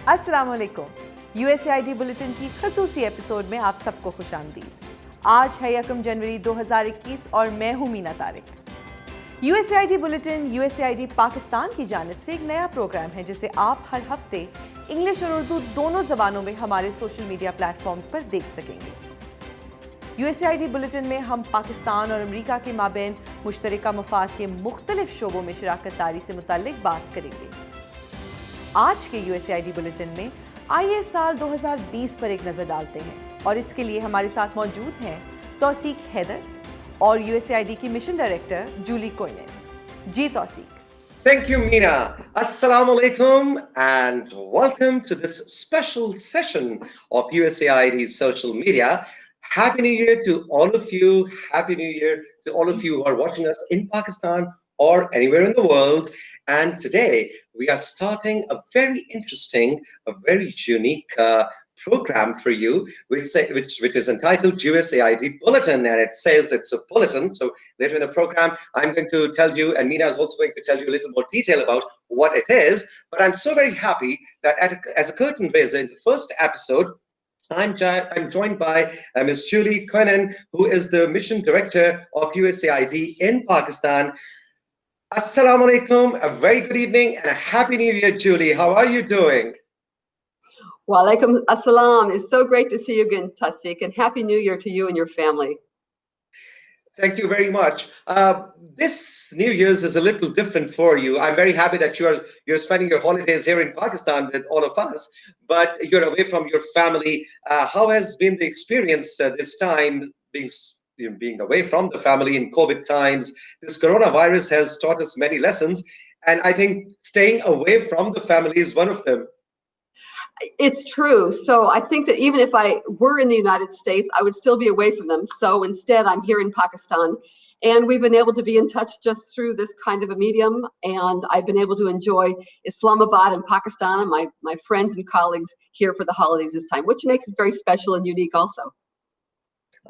अस्सलाम वालेकुम। USAID bulletin की खसूसी एपिसोड में आप सबको खुशामदीद। आज है 1 जनवरी 2021 और मैं हूं Meena Tariq. USAID bulletin USAID Pakistan की जानिब से एक नया प्रोग्राम है जिसे आप हर हफ्ते इंग्लिश और उर्दू दोनों ज़बानों में हमारे सोशल मीडिया प्लेटफॉर्म्स पर देख सकेंगे। USAID बुलेटिन में हम पाकिस्तान और अमेरिका के माबैन मुश्तरका मफाद के मुख्तलिफ शोबों में शराकत दारी से मुताल्लिक बात करेंगे। आज के USAID बुलेटिन में आइए साल 2020 पर एक नज़र डालते हैं और इसके लिए हमारे साथ मौजूद हैं तौसीक हैदर और USAID की मिशन डायरेक्टर जूली कोइनन। जी Tauseeq. Thank you, Meena. Assalamu alaikum and welcome to this special session of USAID's social media. Happy New Year to all of you. Happy New Year to all of you who are watching us in Pakistan or anywhere in the world. And today we are starting a very interesting, a very unique program for you, which is entitled USAID Bulletin, and it says it's a bulletin. So later in the program, I'm going to tell you, and Meena is also going to tell you a little more detail about what it is. But I'm so very happy that as a curtain raiser in the first episode, I'm joined by Ms. Julie Koinan, who is the mission director of USAID in Pakistan. Assalamu alaikum, a very good evening and a happy new year, Julie. How are you doing? Wa alaikum assalam. It's so great to see you again, Tasik, and happy new year to you and your family. Thank you very much. This New Year's is a little different for you. I'm very happy that you're spending your holidays here in Pakistan with all of us, but you're away from your family. How has been the experience this time being away from the family in COVID times? This coronavirus has taught us many lessons, and I think staying away from the family is one of them. It's true. So I think that even if I were in the United States, I would still be away from them. So instead, I'm here in Pakistan, and we've been able to be in touch just through this kind of a medium. And I've been able to enjoy Islamabad and Pakistan and my friends and colleagues here for the holidays this time, which makes it very special and unique also.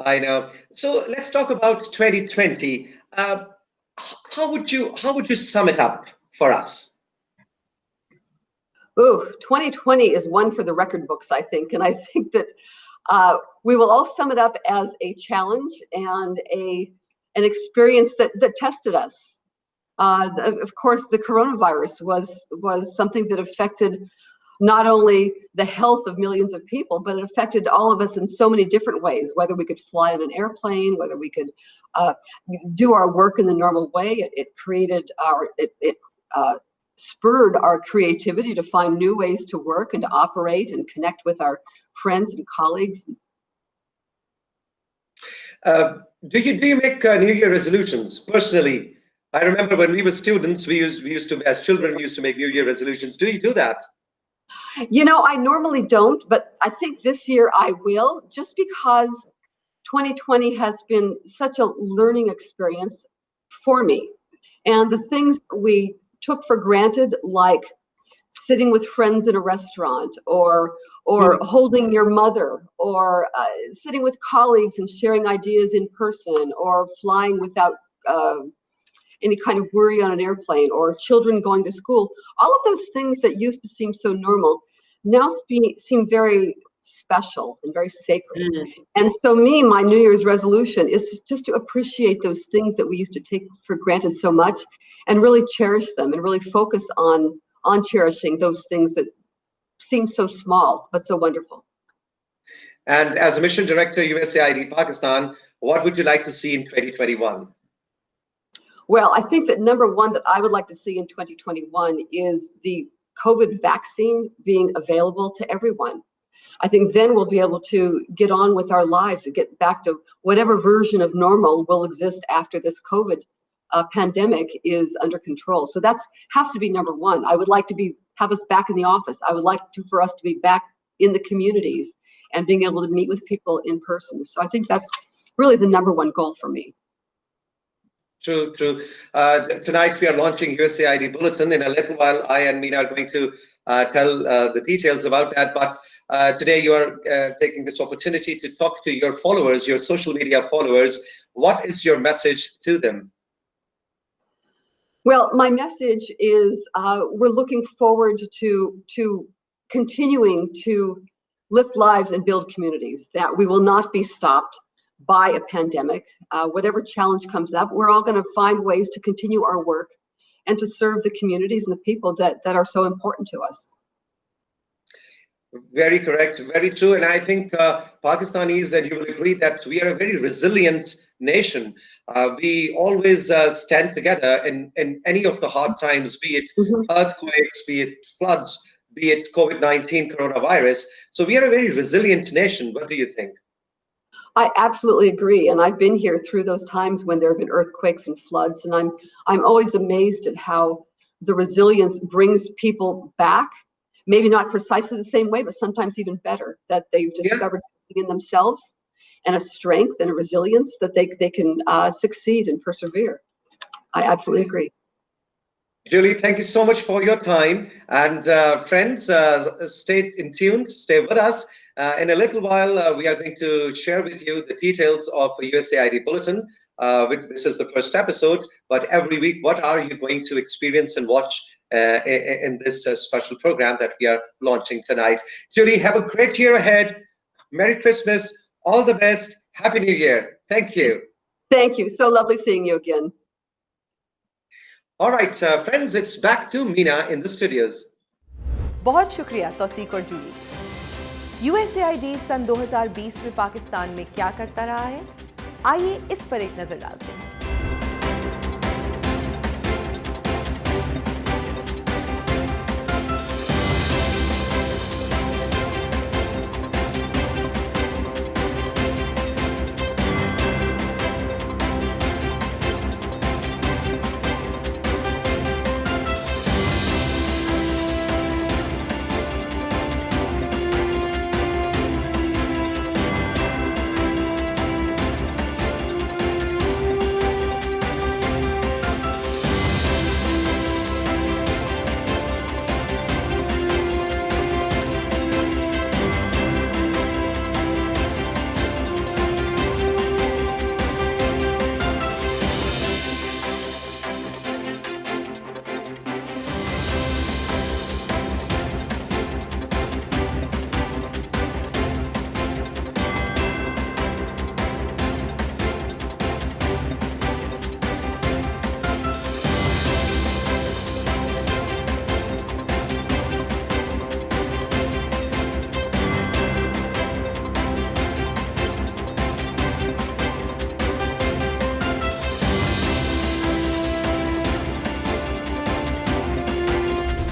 I know. So let's talk about 2020. How would you sum it up for us? Ooh, 2020 is one for the record books, I think. And I think that we will all sum it up as a challenge and an experience that tested us. Of course, the coronavirus was something that affected not only the health of millions of people, but it affected all of us in so many different ways, whether we could fly on an airplane, whether we could do our work in the normal way. It created spurred our creativity to find new ways to work and to operate and connect with our friends and colleagues. Do you make New Year resolutions personally? I remember when we were students, we used to, as children, we used to make New Year resolutions. Do you do that? You know, I normally don't, but I think this year I will, just because 2020 has been such a learning experience for me. And the things we took for granted, like sitting with friends in a restaurant, or holding your mother, or sitting with colleagues and sharing ideas in person, or flying without any kind of worry on an airplane, or children going to school. All of those things that used to seem so normal now seem very special and very sacred. And so my New Year's resolution is just to appreciate those things that we used to take for granted so much, and really cherish them, and really focus on cherishing those things that seem so small but so wonderful. And as a mission director, USAID Pakistan, what would you like to see in 2021? Well, I think that number one that I would like to see in 2021 is the COVID vaccine being available to everyone. I think then we'll be able to get on with our lives and get back to whatever version of normal will exist after this COVID pandemic is under control. So that's has to be number one. I would like to have us back in the office. I would like for us to be back in the communities and being able to meet with people in person. So I think that's really the number one goal for me. True. Tonight we are launching USAID Bulletin. In a little while, I and Meena are going to tell the details about that. But today you are taking this opportunity to talk to your followers, your social media followers. What is your message to them? Well, my message is we're looking forward to continuing to lift lives and build communities, that we will not be stopped by a pandemic. Whatever challenge comes up, we're all going to find ways to continue our work and to serve the communities and the people that are so important to us. Very correct, very true. And I think Pakistanis, and you will agree that we are a very resilient nation. We always stand together in any of the hard times, be it earthquakes, be it floods, be it COVID-19 coronavirus. So we are a very resilient nation. What do you think? I absolutely agree. And I've been here through those times when there have been earthquakes and floods. And I'm always amazed at how the resilience brings people back. Maybe not precisely the same way, but sometimes even better, that they've discovered something in themselves and a strength and a resilience that they can succeed and persevere. I absolutely agree. Julie, thank you so much for your time. And friends, stay in tune, stay with us. In a little while, we are going to share with you the details of a USAID Bulletin. This is the first episode, but every week, what are you going to experience and watch in this special program that we are launching tonight? Julie, have a great year ahead. Merry Christmas. All the best. Happy New Year. Thank you. Thank you. So lovely seeing you again. All right, friends, it's back to Meena in the studios. बहुत शुक्रिया तौसीक और Jully. USAID सन 2020 में पाकिस्तान में क्या करता रहा है, आइए इस पर एक नजर डालते हैं।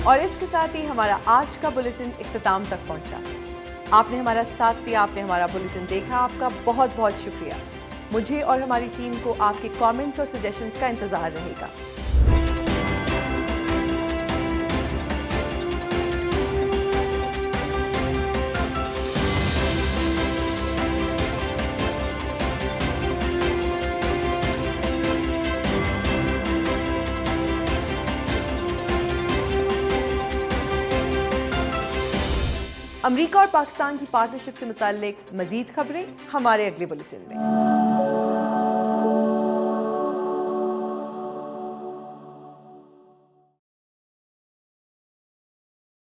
और इसके साथ ही हमारा आज का बुलेटिन इख्तिताम तक पहुंचा। आपने हमारा साथ दिया, आपने हमारा बुलेटिन देखा, आपका बहुत बहुत शुक्रिया। मुझे और हमारी टीम को आपके कमेंट्स और सजेशंस का इंतजार रहेगा। अमेरिका और पाकिस्तान की पार्टनरशिप से मुताल्लिक मजीद खबरें हमारे अगले बुलेटिन में।